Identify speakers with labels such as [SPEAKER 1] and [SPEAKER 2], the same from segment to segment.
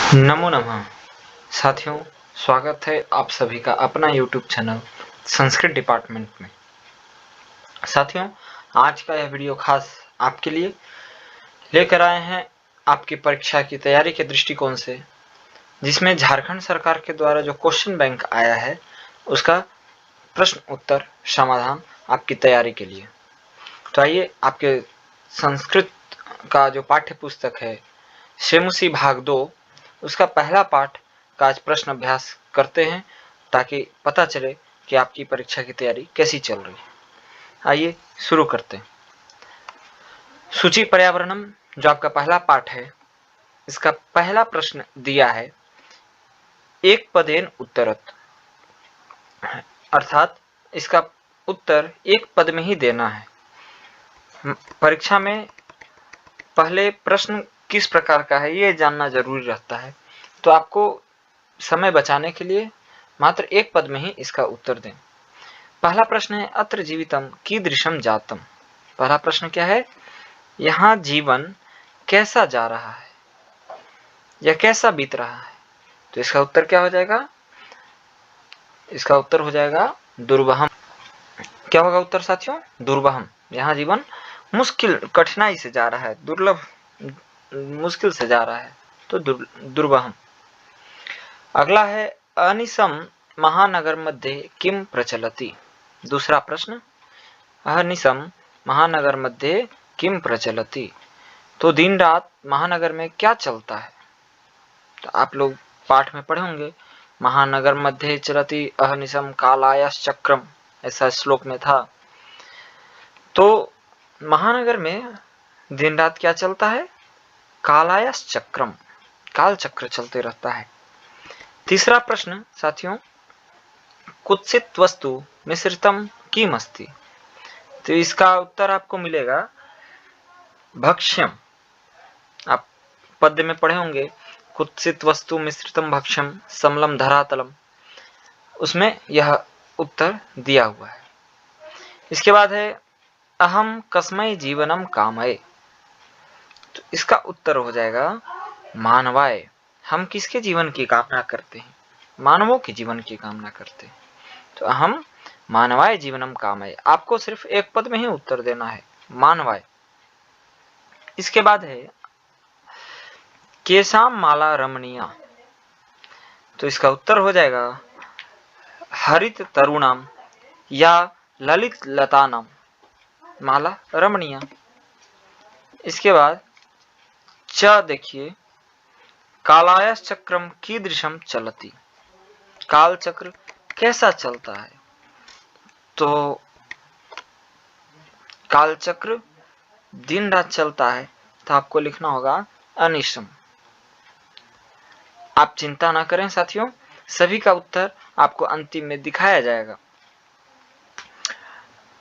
[SPEAKER 1] नमो नमः। साथियों, स्वागत है आप सभी का अपना यूट्यूब चैनल संस्कृत डिपार्टमेंट में। साथियों, आज का यह वीडियो खास आपके लिए लेकर आए हैं आपकी परीक्षा की तैयारी के दृष्टिकोण से, जिसमें झारखंड सरकार के द्वारा जो क्वेश्चन बैंक आया है उसका प्रश्न उत्तर समाधान आपकी तैयारी के लिए। तो आइए, आपके संस्कृत का जो पाठ्य पुस्तक है शेमुसी भाग 2, उसका पहला पाठ का आज प्रश्न अभ्यास करते हैं, ताकि पता चले कि आपकी परीक्षा की तैयारी कैसी चल रही है। आइए शुरू करते हैं। सूची पर्यावरणम जो आपका पहला पाठ है, इसका पहला प्रश्न दिया है एक पदेन उत्तरत, अर्थात इसका उत्तर एक पद में ही देना है। परीक्षा में पहले प्रश्न किस प्रकार का है ये जानना जरूरी रहता है, तो आपको समय बचाने के लिए मात्र एक पद में ही इसका उत्तर दें। पहला प्रश्न है अत्र जीवितम कीदृशम जातम। पहला प्रश्न क्या है, यहाँ जीवन कैसा जा रहा है या कैसा बीत रहा है। तो इसका उत्तर क्या हो जाएगा, इसका उत्तर हो जाएगा दुर्वहम। क्या होगा उत्तर साथियों, दुर्वहम। यहाँ जीवन मुश्किल कठिनाई से जा रहा है, दुर्लभ मुश्किल से जा रहा है, तो दुर्वहम। अगला है अनिशम महानगर मध्ये किम प्रचलति। दूसरा प्रश्न, अनिशम महानगर मध्ये किम प्रचलति, तो दिन रात महानगर में क्या चलता है। तो आप लोग पाठ में पढ़े होंगे, महानगर मध्ये चलति अहनिशम कालायस चक्रम, ऐसा श्लोक में था। तो महानगर में दिन रात क्या चलता है, कालायस चक्रम, काल चक्र चलते रहता है। तीसरा प्रश्न साथियों, कुत्सित वस्तु मिश्रितम किम अस्ति। तो इसका उत्तर आपको मिलेगा भक्ष्यम। आप पद्य में पढ़े होंगे, कुत्सित वस्तु मिश्रितम भक्ष्यम समलम धरातलम, उसमें यह उत्तर दिया हुआ है। इसके बाद है अहम कस्मै जीवनम कामये। तो इसका उत्तर हो जाएगा मानवाय। हम किसके जीवन की कामना करते हैं, मानवों के जीवन की कामना करते हैं। तो अहम मानवाय जीवनम कामये, आपको सिर्फ एक पद में ही उत्तर देना है, मानवाय। इसके बाद है केशाम माला रमणीया। तो इसका उत्तर हो जाएगा हरित तरुणाम या ललित लतानाम माला रमणीया। इसके बाद च देखिए, कालायस चक्रम कीदृशम चलति। काल चक्र कैसा चलता है, तो काल चक्र दिन रात चलता है, तो आपको लिखना होगा अनिशम। आप चिंता ना करें साथियों, सभी का उत्तर आपको अंतिम में दिखाया जाएगा।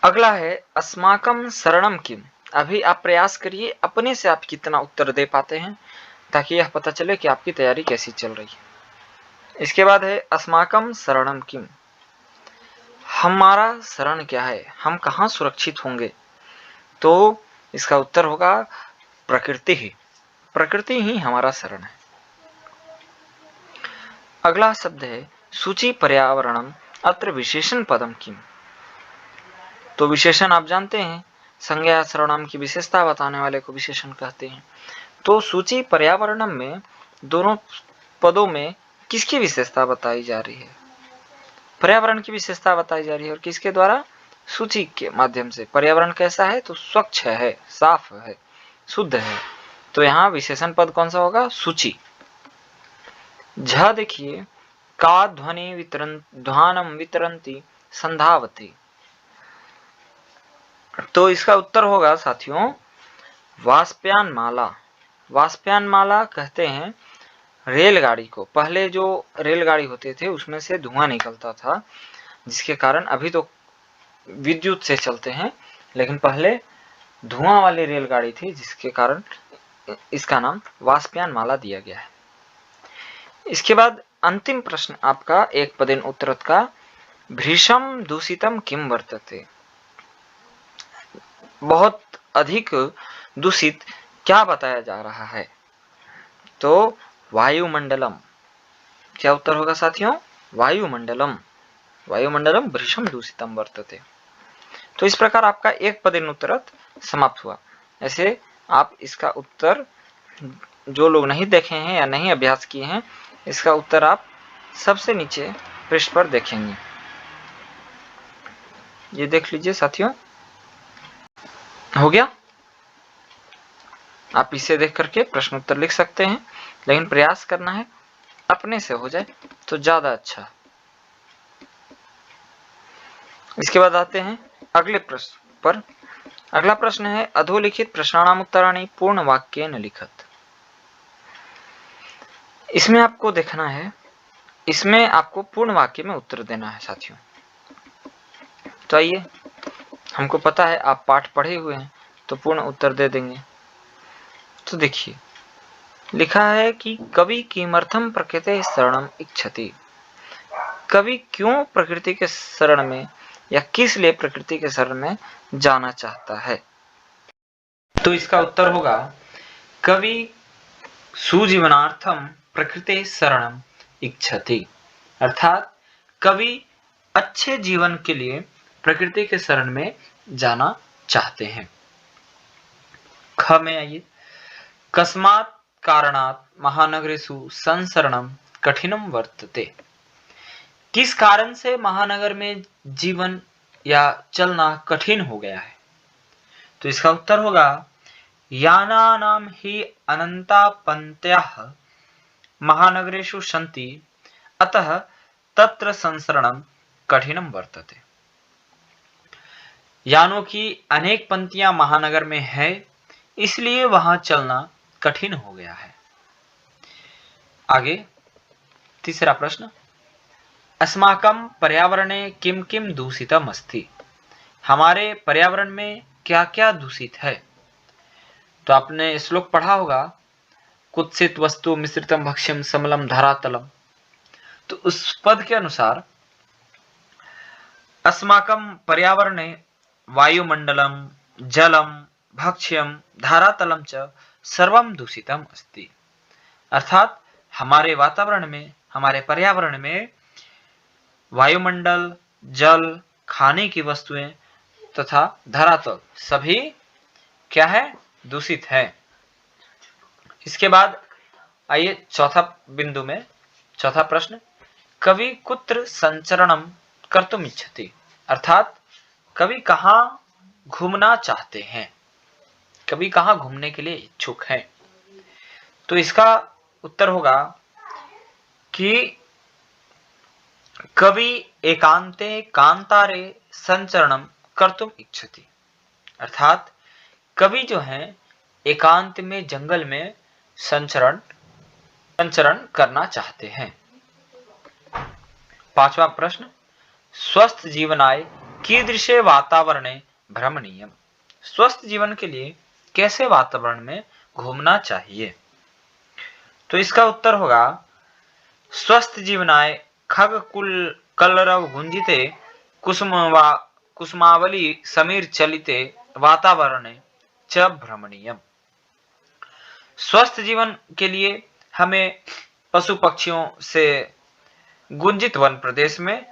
[SPEAKER 1] अगला है अस्माकम शरणम किम। अभी आप प्रयास करिए अपने से आप कितना उत्तर दे पाते हैं, ताकि यह पता चले कि आपकी तैयारी कैसी चल रही है। इसके बाद है अस्माकम शरणम किम, हमारा शरण क्या है, हम कहाँ सुरक्षित होंगे। तो इसका उत्तर होगा प्रकृति ही, प्रकृति ही हमारा शरण है। अगला शब्द है सूची पर्यावरणम अत्र विशेषण पदम किम। तो विशेषण आप जानते हैं, संज्ञा सर्वनाम की विशेषता बताने वाले को विशेषण कहते हैं। तो सूची पर्यावरणम में दोनों पदों में किसकी विशेषता बताई जा रही है, पर्यावरण की विशेषता बताई जा रही है। और किसके द्वारा, सूची के माध्यम से। पर्यावरण कैसा है, तो स्वच्छ है, साफ है, शुद्ध है। तो यहाँ विशेषण पद कौन सा होगा, सूची। झ देखिए, का ध्वनि वितरण ध्वानम वितरंती संधावती। तो इसका उत्तर होगा साथियों वाष्पयान माला। वाष्पयान माला कहते हैं रेलगाड़ी को। पहले जो रेलगाड़ी होते थे उसमें से धुआं निकलता था, जिसके कारण, अभी तो विद्युत से चलते हैं, लेकिन पहले धुआं वाली रेलगाड़ी थी, जिसके कारण इसका नाम वाष्पयान माला दिया गया है। इसके बाद अंतिम प्रश्न आपका एक पदेन उत्तरत का, भृशम दूषितम किम वर्तते। बहुत अधिक दूषित क्या बताया जा रहा है। तो वायुमंडलम। क्या उत्तर होगा साथियों? वायुमंडलम। वायुमंडलम भृशम दूषितम वर्तते। तो इस प्रकार आपका एक पदेन उत्तरत समाप्त हुआ। ऐसे आप इसका उत्तर, जो लोग नहीं देखे हैं या नहीं अभ्यास किए हैं, इसका उत्तर आप सबसे नीचे पृष्ठ पर देखेंगे। ये देख लीजिए साथियों, हो गया। आप इसे देख करके प्रश्न उत्तर लिख सकते हैं, लेकिन प्रयास करना है अपने से हो जाए तो ज्यादा अच्छा। इसके बाद आते हैं अगले प्रश्न पर। अगला प्रश्न है अधोलिखित प्रश्नानाम उत्तराणि पूर्ण वाक्येन लिखत। इसमें आपको देखना है, इसमें आपको पूर्ण वाक्य में उत्तर देना है साथियों। तो आइए, हमको पता है आप पाठ पढ़े हुए हैं तो पूर्ण उत्तर दे देंगे। तो देखिए, लिखा है कि कवि किमर्थम प्रकृति शरणम इच्छति। कवि क्यों प्रकृति के शरण में या किस लिए प्रकृति के शरण में जाना चाहता है? तो इसका उत्तर होगा कवि सुजीवनार्थम प्रकृति शरणम इच्छति। अर्थात कवि अच्छे जीवन के लिए प्रकृति के शरण में जाना चाहते हैं। ख में आइए, कस्मात् कारणात् महानगरेषु संसरणम कठिनम वर्तते। किस कारण से महानगर में जीवन या चलना कठिन हो गया है? तो इसका उत्तर होगा यानानां हि अनंता पंक्तयः महानगरेषु सन्ति अतः तत्र संसरणम कठिनम वर्तते। यानों की अनेक पंक्तियां महानगर में है, इसलिए वहां चलना कठिन हो गया है। आगे तीसरा प्रश्न, अस्माकं पर्यावरणे किम किम दूषितम अस्ति। हमारे पर्यावरण में क्या क्या दूषित है? तो आपने श्लोक पढ़ा होगा, कुत्सित वस्तु मिश्रितम भक्ष्यम समलम धरातलम। तो उस पद के अनुसार अस्माकं पर्यावरणे वायुमंडलम जलम भक्ष्यम धरातलम च सर्वम दूषितम अस्ति। अर्थात हमारे वातावरण में, हमारे पर्यावरण में वायुमंडल, जल, खाने की वस्तुएं तथा धरातल सभी क्या है? दूषित है। इसके बाद आइए चौथा बिंदु में, चौथा प्रश्न, कवि कुत्र संचरणम कर्तुम इच्छति। अर्थात कवि कहाँ घूमना चाहते हैं? कवि कहाँ घूमने के लिए इच्छुक हैं? तो इसका उत्तर होगा कि कवि एकांते कांतारे संचरणम कर्तुम इच्छति। अर्थात कवि जो है एकांत में, जंगल में संचरण करना चाहते हैं। पांचवा प्रश्न, स्वस्थ जीवनाय कीदृशे वातावरणे भ्रमणीयम। स्वस्थ जीवन के लिए कैसे वातावरण में घूमना चाहिए? तो इसका उत्तर होगा स्वस्थ जीवनाय खग कुल कलरव गुंजिते कुसुमावली समीर चलिते वातावरणे च भ्रमणीयम। स्वस्थ जीवन के लिए हमें पशु पक्षियों से गुंजित वन प्रदेश में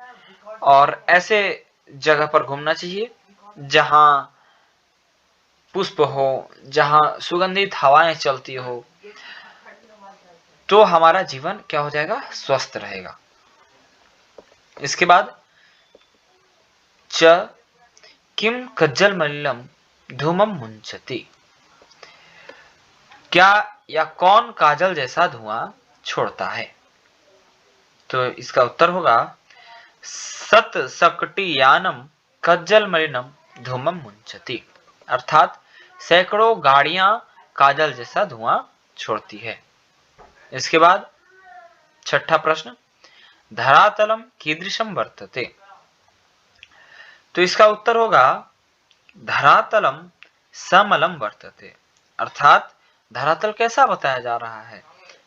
[SPEAKER 1] और ऐसे जगह पर घूमना चाहिए जहां पुष्प हो, जहां सुगंधित हवाएं चलती हो, तो हमारा जीवन क्या हो जाएगा? स्वस्थ रहेगा। इसके बाद च किम कज्जल मलिलम धूमम मुंचति। क्या या कौन काजल जैसा धुआं छोड़ता है? तो इसका उत्तर होगा सत सकटियानम कज्जल मलिनम धूमम मुंचति। अर्थात सैकड़ों गाड़ियां काजल जैसा धुआं छोड़ती है। इसके बाद छठा प्रश्न, धरातलम कीदृशम वर्तते। तो इसका उत्तर होगा धरातलम समलम वर्तते। अर्थात धरातल कैसा बताया जा रहा है?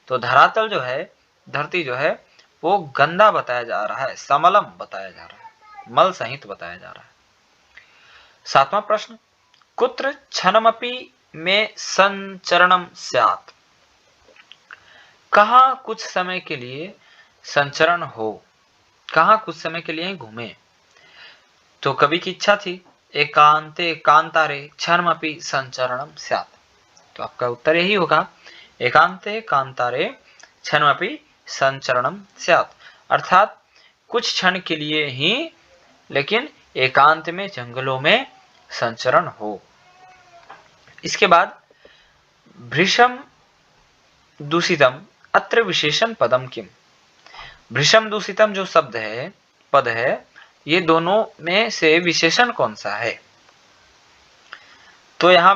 [SPEAKER 1] तो धरातल जो है, धरती जो है, वो गंदा बताया जा रहा है, समलम बताया जा रहा है, मल सहित बताया जा रहा है। सातवां प्रश्न, कुत्र क्षणमपि में संचरणम स्यात्। कहाँ कुछ समय के लिए संचरण हो, कहाँ कुछ समय के लिए घूमे। तो कवि की इच्छा थी एकांते कांतारे क्षणमपि संचरणम स्यात्। तो आपका उत्तर यही होगा एकांते कांतारे क्षणमपि संचरणम स्यात्, अर्थात कुछ क्षण के लिए ही लेकिन एकांत में जंगलों में संचरण हो। इसके बाद भृशम दूषितम अत्र विशेषण पदम किम। भृशम दूषितम जो शब्द है, पद है, ये दोनों में से विशेषण कौन सा है। तो यहां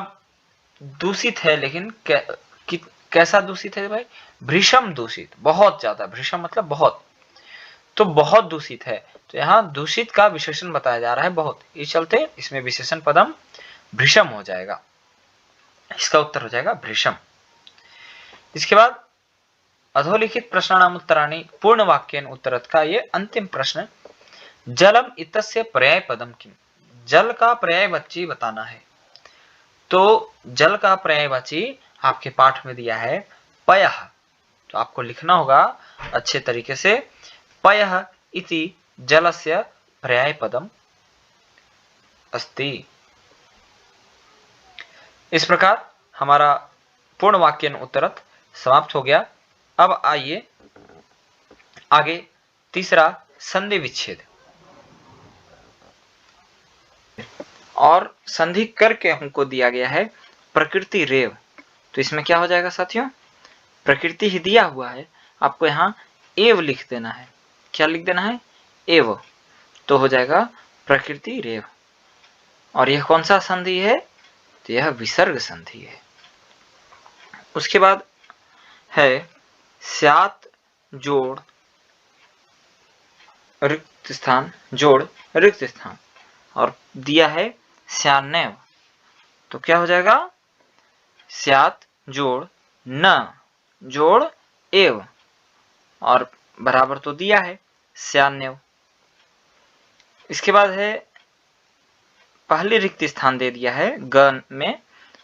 [SPEAKER 1] दूषित है, लेकिन कैसा दूषित है भाई, भृशम दूषित, बहुत ज्यादा, भृशम मतलब बहुत, तो बहुत दूषित है। तो यहाँ दूषित का विशेषण बताया जा रहा है बहुत, इस चलते इसमें विशेषण पदम भृशम हो जाएगा, इसका उत्तर हो जाएगा भृशम। इसके बाद अधोलिखित प्रश्नानाम उत्तराणि पूर्ण वाक्येन उत्तरत का ये अंतिम प्रश्न, जलम इत्यस्य पर्याय पदम किम। जल का पर्यायवाची बताना है। तो जल का पर्यायवाची आपके पाठ में दिया है पयः। तो आपको लिखना होगा अच्छे तरीके से, पयः इति जलस्य पर्यायपदम अस्ति। इस प्रकार हमारा पूर्ण वाक्यन उत्तरत समाप्त हो गया। अब आइए आगे तीसरा संधि विच्छेद, और संधि करके हमको दिया गया है प्रकृति रेव। तो इसमें क्या हो जाएगा साथियों, प्रकृति ही दिया हुआ है, आपको यहाँ एव लिख देना है। क्या लिख देना है, एव, तो हो जाएगा प्रकृति रेव। और यह कौन सा संधि है, तो यह विसर्ग संधि है। उसके बाद है स्यात् जोड़ रिक्त स्थान, जोड़ रिक्त स्थान, और दिया है स्यान्नैव। तो क्या हो जाएगा, स्यात् जोड़ न जोड़ एव, और बराबर तो दिया है स्यान्नैव। इसके बाद है पहले रिक्त स्थान दे दिया है ग में,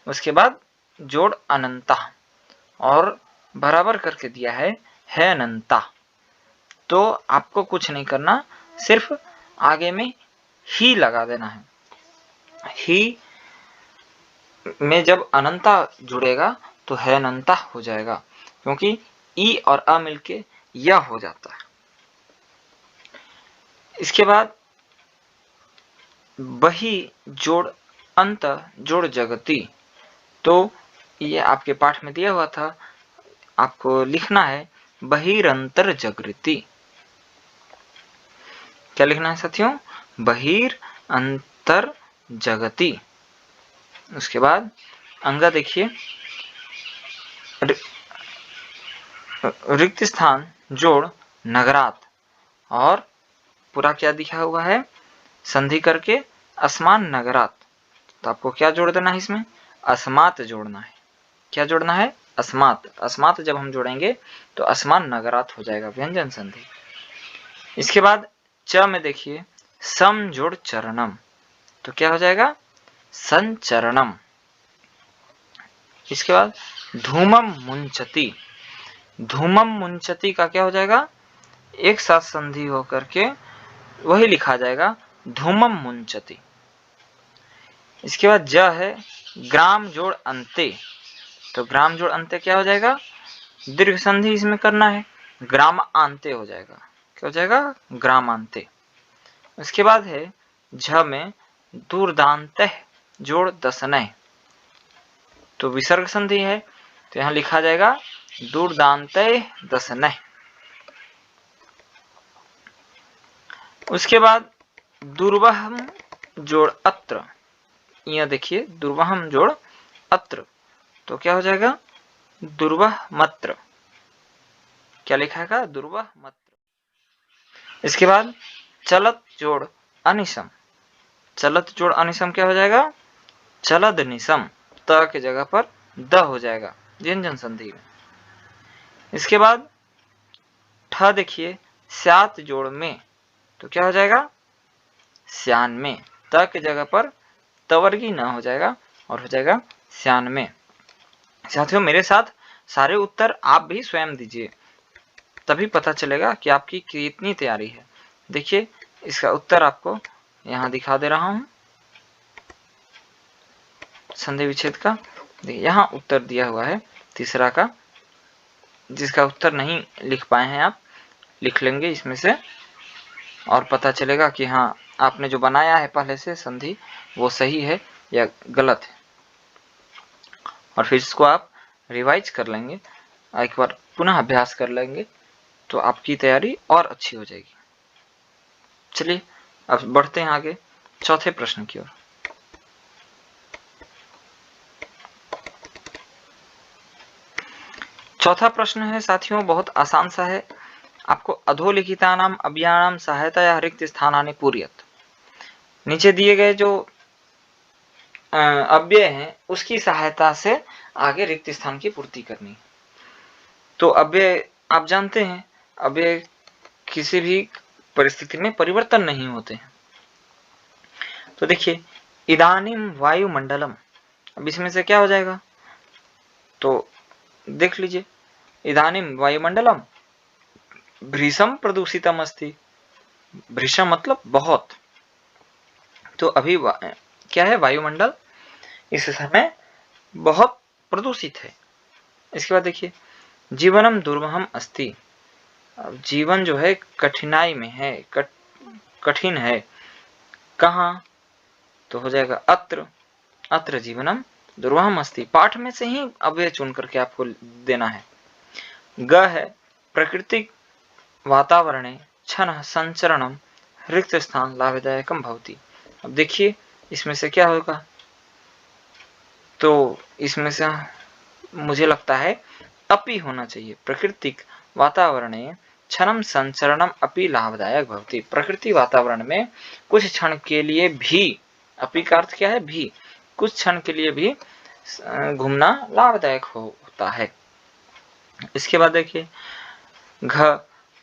[SPEAKER 1] उसके बाद जोड़ अनंता, और बराबर करके दिया है अनंता। तो आपको कुछ नहीं करना, सिर्फ आगे में ही लगा देना है। ही में जब अनंता जुड़ेगा तो है अनंता हो जाएगा, क्योंकि ई और अ मिलके यह हो जाता है। इसके बाद बही जोड़ अंत जोड़ जगती। तो ये आपके पाठ में दिया हुआ था, आपको लिखना है बहिरंतर जगृति। क्या लिखना है साथियों, बहिर अंतर जगति। उसके बाद अंगा देखिए, रिक्त स्थान जोड़ नगरात, और पूरा क्या दिखा हुआ है, संधि करके अस्मान नगरात। तो आपको क्या जोड़ देना है इसमें, अस्मात जोड़ना है। क्या जोड़ना है, अस्मात। अस्मात जब हम जोड़ेंगे तो अस्मान नगरात हो जाएगा, व्यंजन संधि। इसके बाद च में देखिए सम जोड़ चरणम, तो क्या हो जाएगा, संचरणम। इसके बाद धूमम मुंचति, धूमम मुंचति का क्या हो जाएगा, एक साथ संधि होकर के वही लिखा जाएगा धूमम मुंचति। इसके बाद ज है ग्राम जोड़ अंते, तो ग्राम जोड़ अंते क्या हो जाएगा, दीर्घ संधि इसमें करना है, ग्राम आंते हो जाएगा। क्या हो जाएगा, ग्राम आंते। उसके बाद है झ में दूरदांत जोड़ दसनय, तो विसर्ग संधि है, तो यहां लिखा जाएगा दूरदांत दसनय। उसके बाद दुर्वहम जोड़ अत्र, यह देखिए दुर्वहम जोड़ अत्र, तो क्या हो जाएगा, दुर्वह मत्र। क्या लिखा है, दुर्वह मत्र। इसके बाद चलत जोड़ अनिशम, चलत जोड़ अनिशम क्या हो जाएगा, चलद निशम, त की जगह पर द हो जाएगा व्यंजन संधि में। इसके बाद ठ देखिए स्यात जोड़ में, तो क्या हो जाएगा, स्यान में, त की जगह पर तवर्गी न हो जाएगा और हो जाएगा स्यान में। साथियों मेरे साथ सारे उत्तर आप भी स्वयं दीजिए, तभी पता चलेगा कि आपकी कितनी तैयारी है। देखिए इसका उत्तर आपको यहाँ दिखा दे रहा हूँ, संधि विच्छेद का। देखिए यहाँ उत्तर दिया हुआ है तीसरा का, जिसका उत्तर नहीं लिख पाए हैं आप लिख लेंगे इसमें से, और पता चलेगा कि हाँ आपने जो बनाया है पहले से संधि वो सही है या गलत है। और फिर इसको आप रिवाइज कर लेंगे, एक बार पुनः अभ्यास कर लेंगे तो आपकी तैयारी और अच्छी हो जाएगी। चलिए अब बढ़ते हैं आगे चौथे प्रश्न की ओर। चौथा प्रश्न है साथियों बहुत आसान सा है। आपको अधोलिखितानाम अव्ययानाम सहायतया रिक्त स्थानानि पूरयत, नीचे दिए गए जो अव्यय हैं उसकी सहायता से आगे रिक्त स्थान की पूर्ति करनी। तो अव्यय आप जानते हैं, अव्यय किसी भी परिस्थिति में परिवर्तन नहीं होते हैं। तो देखिए इदानीम वायुमंडलम, अब इसमें से क्या हो जाएगा, तो देख लीजिए इदानीम वायुमंडलम भृशम प्रदूषितम अस्ति, भृशम मतलब बहुत, तो अभी क्या है वायुमंडल इस समय बहुत प्रदूषित है। इसके बाद देखिए जीवनम दुर्वहम अस्ति, अब जीवन जो है कठिनाई में है, कठिन है, कहाँ, तो हो जाएगा अत्र, अत्र जीवनम दुर्वहम अस्ति। पाठ में से ही अव्यय चुन करके आपको देना है। ग है प्राकृतिक वातावरणे क्षण संचरणम रिक्त स्थान लाभदायकम भवति। अब देखिए इसमें से क्या होगा, तो इसमें से मुझे लगता है अपि होना चाहिए, प्राकृतिक वातावरणे क्षणम संचरणम अपि लाभदायक भवति। प्रकृति वातावरण में कुछ क्षण के लिए भी, अपि का अर्थ क्या है भी, कुछ क्षण के लिए भी घूमना लाभदायक होता है। इसके बाद देखिए घ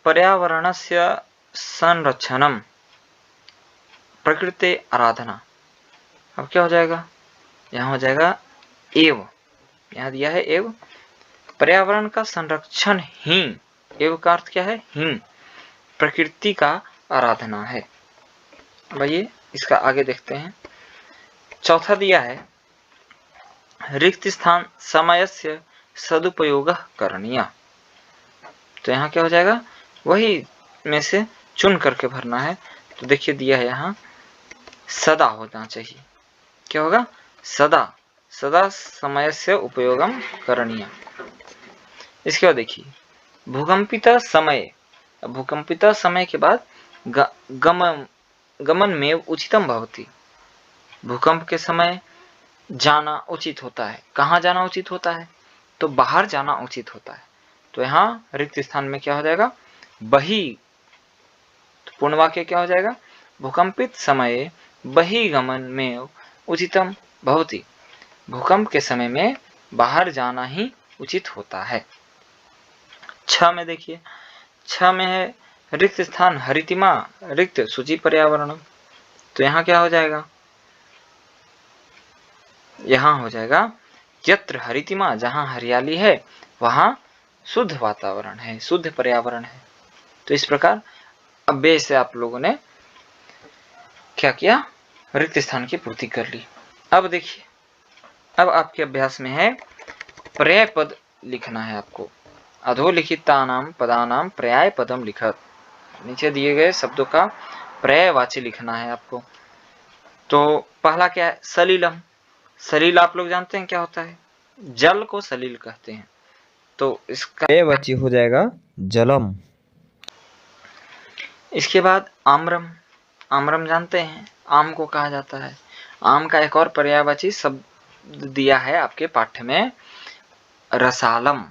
[SPEAKER 1] पर्यावरणस्य संरक्षणम प्रकृति आराधना, अब क्या हो जाएगा, यहाँ हो जाएगा एव, यहाँ दिया है एव, पर्यावरण का संरक्षण ही, एव का अर्थ क्या है ही, प्रकृति का आराधना है। भाइये इसका आगे देखते हैं। चौथा दिया है रिक्त स्थान समयस्य सदुपयोग करणीय, तो यहाँ क्या हो जाएगा, वही में से चुन करके भरना है। तो देखिए दिया है यहाँ सदा होना चाहिए, क्या होगा, सदा, सदा समय से उपयोगम करणीय। इसके बाद देखिए भूकंपित समय, भूकंपित समय के बाद गमन में उचितम भवति, भूकंप के समय जाना उचित होता है। कहाँ जाना उचित होता है, तो बाहर जाना उचित होता है। तो यहाँ रिक्त स्थान में क्या हो जाएगा, बही, तो पूर्ण वाक्य क्या हो जाएगा, भूकंपित समय बहिगमन में उचितम भवति, भूकंप के समय में बाहर जाना ही उचित होता है। 6 में देखिए, 6 में है रिक्त स्थान हरितिमा रिक्त शुचि पर्यावरण, तो यहाँ क्या हो जाएगा, यहाँ हो जाएगा यत्र हरितिमा, जहाँ हरियाली है वहां शुद्ध वातावरण है, शुद्ध पर्यावरण है। तो इस प्रकार अव्यय से आप लोगों ने क्या किया, रिक्त स्थान की पूर्ति कर ली। अब देखिए अब आपके अभ्यास में है पर्याय पद लिखना है आपको। अधोलिखितानाम पदानाम पर्याय पदम लिखत, नीचे दिए गए शब्दों का पर्यायवाची लिखना है आपको। तो पहला क्या है, सलीलम, सलील आप लोग जानते हैं क्या होता है, जल को सलील कहते हैं, तो इसका पर्यायवाची हो जाएगा जलम। इसके बाद आम्रम, आम्रम जानते हैं आम को कहा जाता है, आम का एक और पर्यायवाची शब्द दिया है आपके पाठ्य में, रसालम,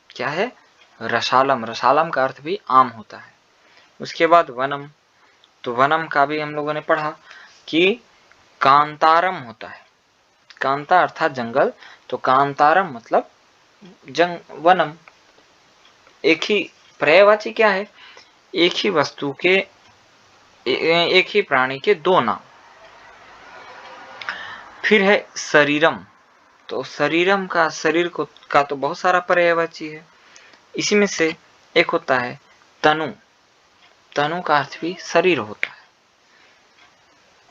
[SPEAKER 1] क्या है, रसालम, रसालम का अर्थ भी आम होता है। उसके बाद वनम, तो वनम का भी हम लोगों ने पढ़ा कि कांतारम होता है, कांता अर्थात जंगल, तो कांतारम मतलब वनम। एक ही पर्यायवाची क्या है, एक ही वस्तु के, एक ही प्राणी के दो नाम। फिर है शरीरम, तो शरीरम का शरीर का तो बहुत सारा पर्यायवाची है। इसी में से एक होता है तनु। तनु का अर्थ भी शरीर होता है।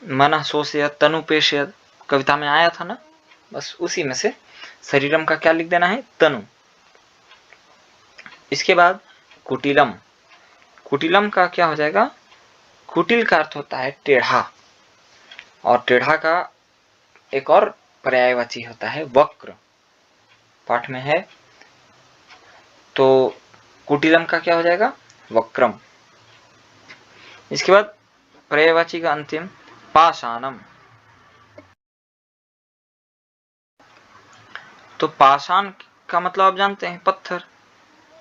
[SPEAKER 1] मनः शोषयत् तनु पेशयत् कविता में आया था ना, बस उसी में से शरीरम का क्या लिख देना है, तनु। इसके बाद कुटिलम। कुटिलम का क्या हो जाएगा, कुटिल का अर्थ होता है टेढ़ा, और टेढ़ा का एक और पर्यायवाची होता है वक्र, पाठ में है। तो कुटिलम का क्या हो जाएगा, वक्रम। इसके बाद पर्यायवाची का अंतिम पाषाणम। तो पाषाण का मतलब आप जानते हैं पत्थर,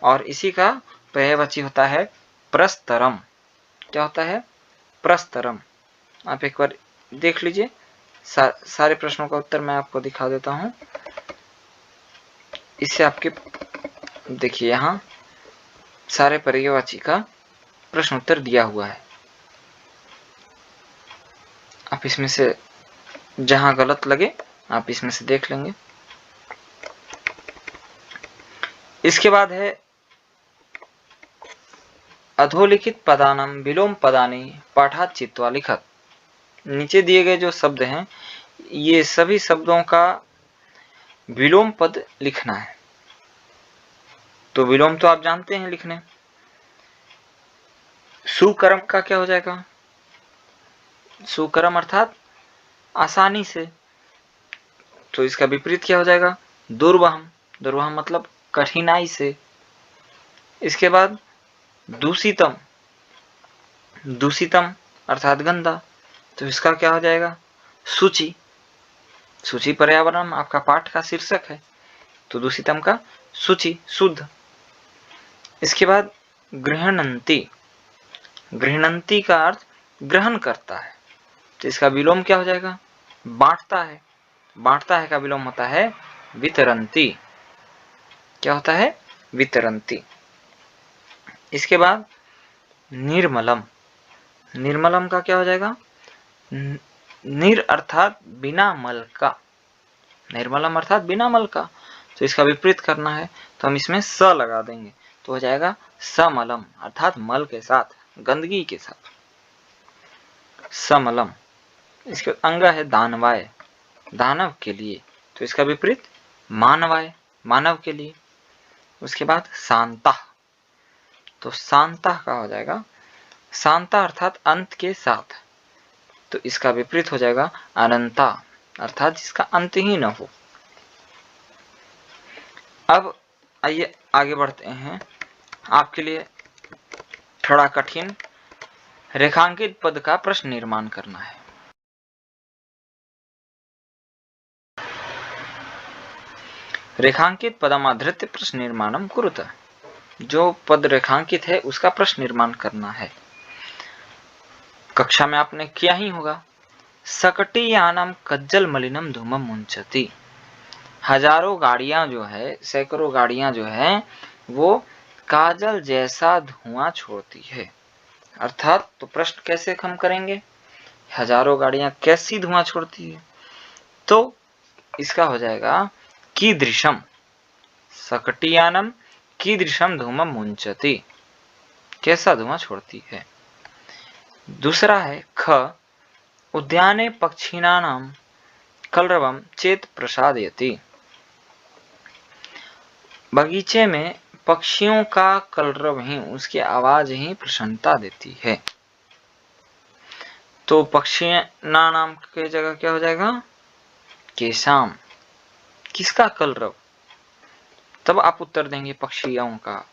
[SPEAKER 1] और इसी का पर्यायवाची होता है प्रस्तरम। क्या होता है, प्रस्तरम। आप एक बार देख लीजिए, सारे प्रश्नों का उत्तर मैं आपको दिखा देता हूं। इससे आपके देखिए यहां सारे पर्यायवाची का प्रश्न उत्तर दिया हुआ है। आप इसमें से जहां गलत लगे आप इसमें से देख लेंगे। इसके बाद है अधोलिखित पदानाम विलोम पदानी पाठात चित्वा लिखत। नीचे दिए गए जो शब्द हैं ये सभी शब्दों का विलोम पद लिखना है। तो विलोम तो आप जानते हैं लिखने। सुकर्म का क्या हो जाएगा, सुकर्म अर्थात आसानी से। तो इसका विपरीत क्या हो जाएगा, दुर्वहम। दुर्वहम मतलब कठिनाई से। इसके बाद दूषितम। दूषितम अर्थात गंदा। तो इसका क्या हो जाएगा, सूची। सूची पर्यावरण आपका पाठ का शीर्षक है, तो दूषितम का सूची, शुद्ध। इसके बाद गृहणंती। गृहणंती का अर्थ ग्रहण करता है, तो इसका विलोम क्या हो जाएगा, बांटता है। बांटता है का विलोम होता है वितरंती। क्या होता है, वितरंती। इसके बाद निर्मलम। निर्मलम का क्या हो जाएगा, निर अर्थात बिना मल का। निर्मलम अर्थात बिना मल का। तो इसका विपरीत करना है तो हम इसमें स लगा देंगे, तो हो जाएगा समलम अर्थात मल के साथ, गंदगी के साथ, समलम। इसके अंग है दानवाय, दानव के लिए। तो इसका विपरीत मानवाय, मानव के लिए। उसके बाद शांता। तो शांता का हो जाएगा शांता अर्थात अंत के साथ। तो इसका विपरीत हो जाएगा अनंता अर्थात जिसका अंत ही न हो। अब आइए आगे बढ़ते हैं। आपके लिए थोड़ा कठिन रेखांकित पद का प्रश्न निर्माण करना है। रेखांकित पदमाधृत्य प्रश्न निर्माणम कुरुत। जो पद रेखांकित है उसका प्रश्न निर्माण करना है। कक्षा में आपने किया ही होगा। सकटी यानम कज्जल मलिनम धूमम मुंचती। हजारों गाड़ियां जो है, सैकड़ों गाड़ियां जो है वो काजल जैसा धुआं छोड़ती है। अर्थात तो प्रश्न कैसे हम करेंगे, हजारों गाड़ियां कैसी धुआं छोड़ती है। तो इसका हो जाएगा कीदृशम। सकटियानम कीदृशम धूमम मुंचति, कैसा धुआं छोड़ती है। दूसरा है ख उद्याने पक्षिणानाम कलरवम चेत प्रसादयति। बगीचे में पक्षियों का कलरव ही, उसकी आवाज ही प्रसन्नता देती है। तो पक्षिणानाम के जगह क्या हो जाएगा, केशाम, किसका कलरव। तब आप उत्तर देंगे पक्षियों का।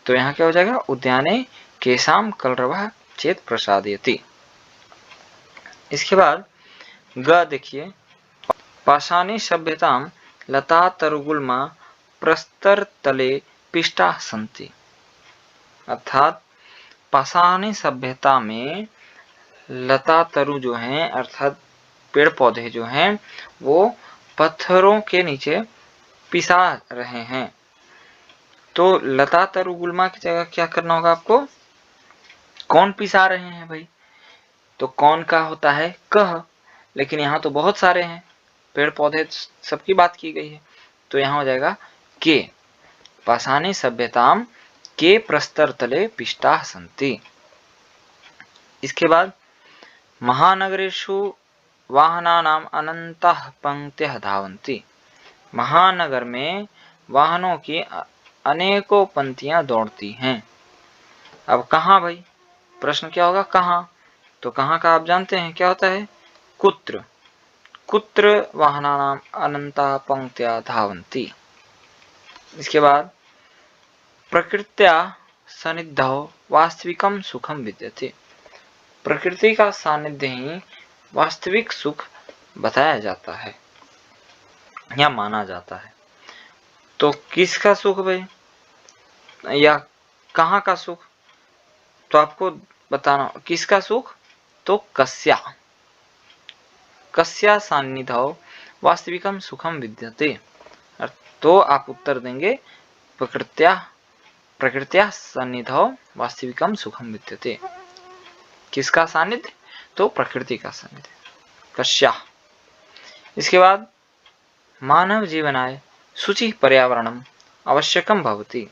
[SPEAKER 1] तो यहाँ क्या हो जाएगा, उद्याने केशाम कलरवः चेत प्रसादयति। इसके बाद ग देखिए, पाषाणी सभ्यताम लता तरुगुल्मा प्रस्तर तले पिष्टा संति। अर्थात पाषाणी सभ्यता में लता तरु जो हैं अर्थात पेड़ पौधे जो हैं वो पत्थरों के नीचे पिसा रहे हैं। तो लता तरु गुल्मा की जगह क्या करना होगा आपको, कौन पिसा रहे हैं भाई। तो कौन का होता है कह, लेकिन यहाँ तो बहुत सारे हैं पेड़ पौधे सबकी बात की गई है, तो यहाँ हो जाएगा के। पाषाणी सभ्यताम के प्रस्तर तले पिष्टाः सन्ति। इसके बाद महानगरेषु वाहनानाम अनंताः पंक्तिः धावन्ति। महानगर में वाहनों की अनेकों पंक्तियां दौड़ती हैं। अब कहाँ भाई, प्रश्न क्या होगा, कहाँ? तो कहाँ का आप जानते हैं क्या होता है, कुत्र। कुत्र वाहनानाम अनंता पंक्त्या धावन्ति। इसके बाद प्रकृत्या सन्निधौ वास्तविकम सुखम विद्यते। प्रकृति का सानिध्य ही वास्तविक सुख बताया जाता है या माना जाता है। तो किसका सुख भाई, या कहाँ का सुख? तो आपको बताना किसका सुख, तो कस्या सान्निधौ वास्तविकम सुखम विद्यते। तो आप उत्तर देंगे प्रकृत्या सन्निधौ वास्तविकम सुखम विद्यते। किसका सानिध्य, तो प्रकृति का सानिध्य, कस्या। इसके बाद मानव जीवनाय शुचि पर्यावरणम आवश्यकम भवति।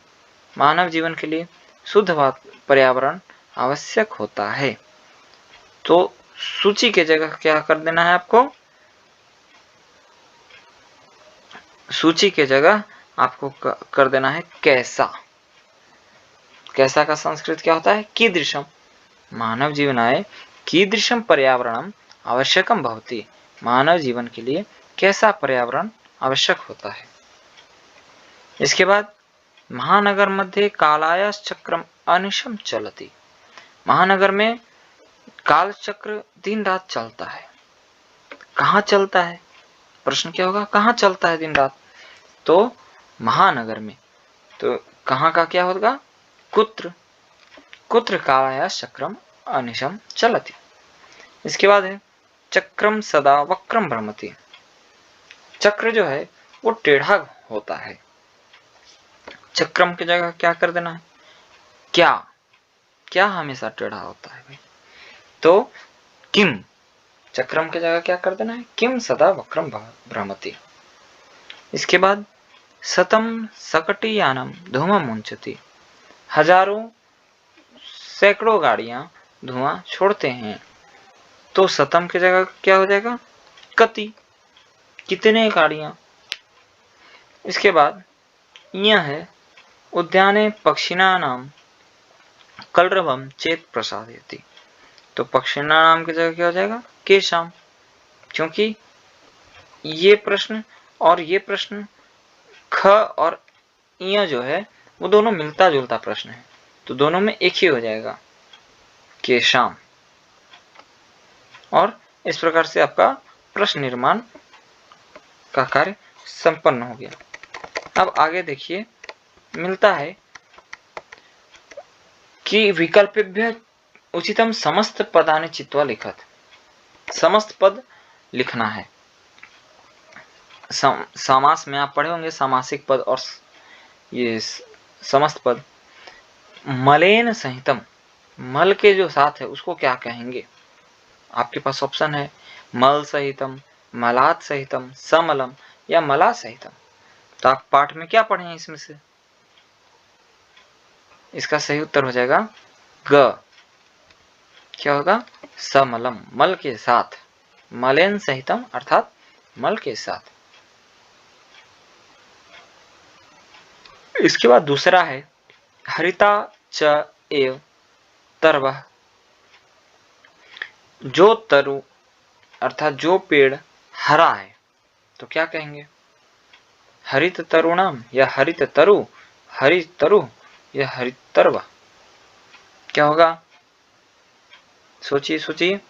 [SPEAKER 1] मानव जीवन के लिए शुद्ध पर्यावरण आवश्यक होता है। तो सूची के जगह क्या कर देना है आपको, सूची के जगह आपको कर देना है कैसा। कैसा का संस्कृत क्या होता है, कीदृशम। मानव जीवनाय कीदृशम पर्यावरणम आवश्यकम भवति। मानव जीवन के लिए कैसा पर्यावरण आवश्यक होता है। इसके बाद महानगर मध्ये कालायस चक्रम अनिशम चलति। महानगर में काल चक्र दिन रात चलता है। कहाँ चलता है, प्रश्न क्या होगा, कहाँ चलता है दिन रात? तो महानगर में। तो कहाँ का क्या होगा, कुत्र। कुत्र कालायस चक्रम अनिशम चलति। इसके बाद है चक्रम सदा वक्रम भ्रमति। चक्र जो है वो टेढ़ा होता है। चक्रम की जगह क्या कर देना है, क्या। क्या हमेशा टेढ़ा होता है भाई, तो किम। चक्रम की जगह क्या कर देना है, किम सदा वक्रम भ्रमति। इसके बाद शतम सकटियानम धूमं मुंचति। हजारों सैकड़ों गाड़ियां धुआं छोड़ते हैं। तो शतम की जगह क्या हो जाएगा, कति, कितने गाड़ियां। इसके बाद यह है उद्याने पक्षिणानाम कलरवम चेत प्रसादयति। तो पक्षिणा नाम की जगह क्या हो जाएगा, केशाम। क्योंकि ये प्रश्न और ये प्रश्न ख और इया जो है वो दोनों मिलता जुलता प्रश्न है, तो दोनों में एक ही हो जाएगा, केशाम। और इस प्रकार से आपका प्रश्न निर्माण का कार्य संपन्न हो गया। अब आगे देखिए, मिलता है कि विकल्पेभ्य उचितम समस्त पदानि चित्वा लिखत। समस्त पद लिखना है। समास में आप पढ़े होंगे, सामासिक पद और ये समस्त पद। मलेन सहितम, मल के जो साथ है उसको क्या कहेंगे? आपके पास ऑप्शन है मल सहितम, मलात सहितम, समलम या मला सहितम। तो आप पाठ में क्या पढ़े हैं इसमें से? इसका सही उत्तर हो जाएगा ग। क्या होगा, समलम, मल के साथ। मलेन सहितम अर्थात मल के साथ। इसके बाद दूसरा है हरिता च एव तरवः। जो तरु अर्थात जो पेड़ हरा है तो क्या कहेंगे, हरित तरुणाम या हरित तरु, हरित तरु या हरित तरवा। क्या होगा, सोचिए सोचिए।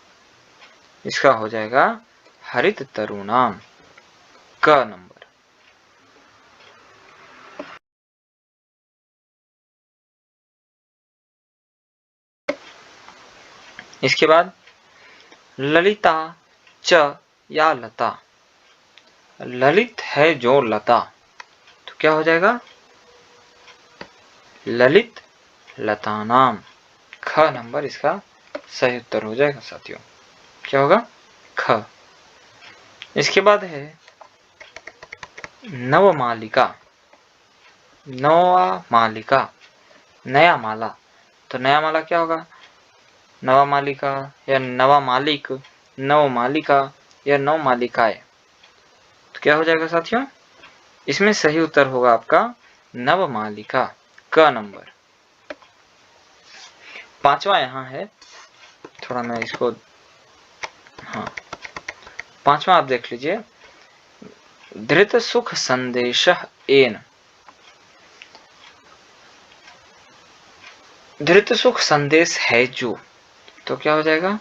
[SPEAKER 1] इसका हो जाएगा हरित तरुणाम, क नंबर। इसके बाद ललिता च या लता। ललित है जो लता, तो क्या हो जाएगा, ललित लता नाम। ख नंबर इसका सही उत्तर हो जाएगा साथियों। क्या होगा, ख। इसके बाद है नवमालिका, नवा मालिका, नया माला। तो नया माला क्या होगा? नवा मालिका या नवा मालिक, नव मालिका या नव मालिकाएं। तो क्या हो जाएगा साथियों? इसमें सही उत्तर होगा आपका नव मालिका, क नंबर। पांचवा यहां है, थोड़ा मैं इसको, हाँ, पांचवा आप देख लीजिए। धृत सुख संदेशः एन। धृत सुख संदेश है जो, तो क्या हो जाएगा?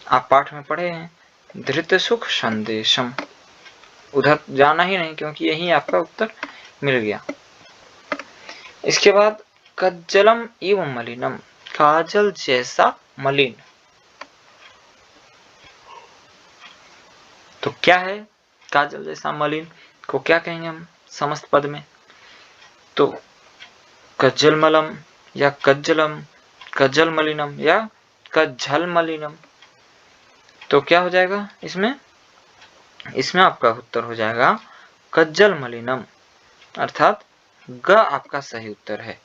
[SPEAKER 1] आप पाठ में पढ़े हैं, धृत सुख संदेशम, उधर जाना ही नहीं क्योंकि यही आपका उत्तर मिल गया। इसके बाद कज्जलम एवं मलिनम, काजल जैसा मलिन। तो क्या है काजल जैसा मलिन को क्या कहेंगे हम समस्त पद में? तो कज्जल मलम या कज्जलम, कज्जल मलिनम या कज्जल मलिनम। तो क्या हो जाएगा इसमें? इसमें आपका उत्तर हो जाएगा कज्जल मलिनम, अर्थात ग आपका सही उत्तर है।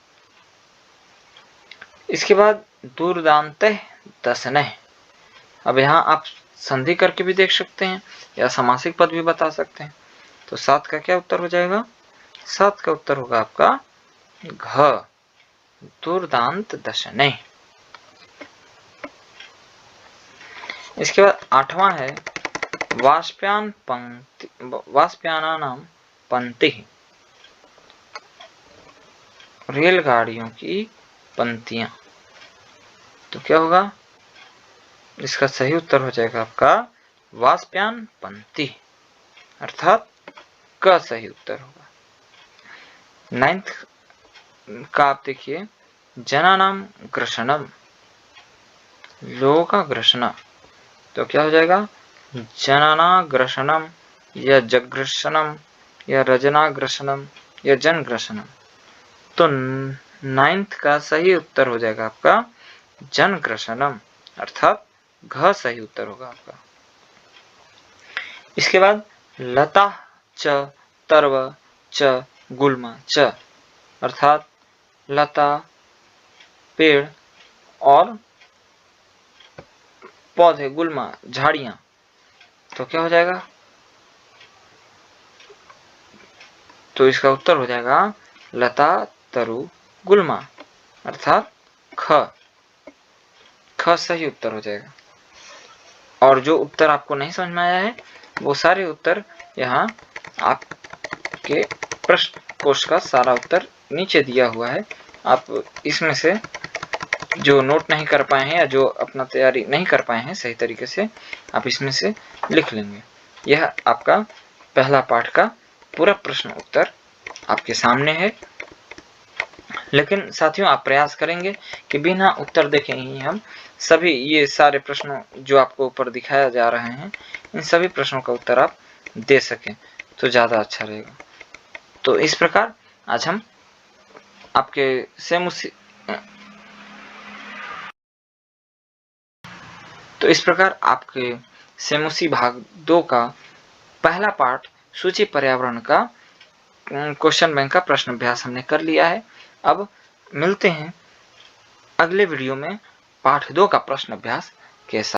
[SPEAKER 1] इसके बाद दूरदांतः दशनः। अब यहाँ आप संधि करके भी देख सकते हैं या समासिक पद भी बता सकते हैं। तो 7 का क्या उत्तर हो जाएगा? 7 का उत्तर होगा आपका घ, दूरदांत दशनः। इसके बाद 8वां है वाष्प्यान पंक्ति, वाष्प्यानानां पंक्ति, रेलगाड़ियों की पंक्तियां। तो क्या होगा? इसका सही उत्तर हो जाएगा आपका वाष्प्यान पंक्ति, अर्थात क सही उत्तर होगा। 9th का आप देखिए, जनानाम ग्रसनम, लोगों का ग्रसना। तो क्या हो जाएगा? जनानाग्रसनम या जग्रसनम या रजनाग्रसनम या जनग्रसनम। तो 9th का सही उत्तर हो जाएगा आपका जनग्रसनम, अर्थात घ सही उत्तर होगा आपका। इसके बाद लता च तर्व च गुल्मा च, अर्थात लता, पेड़ और पौधे, गुल्मा, झाड़ियां। तो क्या हो जाएगा? तो इसका उत्तर हो जाएगा लता तरु गुल्मा, अर्थात ख, ख सही उत्तर हो जाएगा। और जो उत्तर आपको नहीं समझ में आया है वो सारे उत्तर यहाँ आपके प्रश्न कोश का सारा उत्तर नीचे दिया हुआ है। आप इसमें से जो नोट नहीं कर पाए हैं या जो अपना तैयारी नहीं कर पाए हैं सही तरीके से, आप इसमें से लिख लेंगे। यह आपका पहला पाठ का पूरा प्रश्न उत्तर आपके सामने है। लेकिन साथियों आप प्रयास करेंगे कि बिना उत्तर देखे ही हम सभी ये सारे प्रश्नों जो आपको ऊपर दिखाया जा रहे हैं इन सभी प्रश्नों का उत्तर आप दे सकें तो ज़्यादा अच्छा रहेगा। तो इस प्रकार आज हम आपके सेमुसी भाग 2 का पहला पाठ सूची पर्यावरण का क्वेश्चन बैंक का प्रश्न अभ्यास हमने कर लिया है। अब मिलते हैं अगले वीडियो में पाठ 2 का प्रश्न अभ्यास के साथ।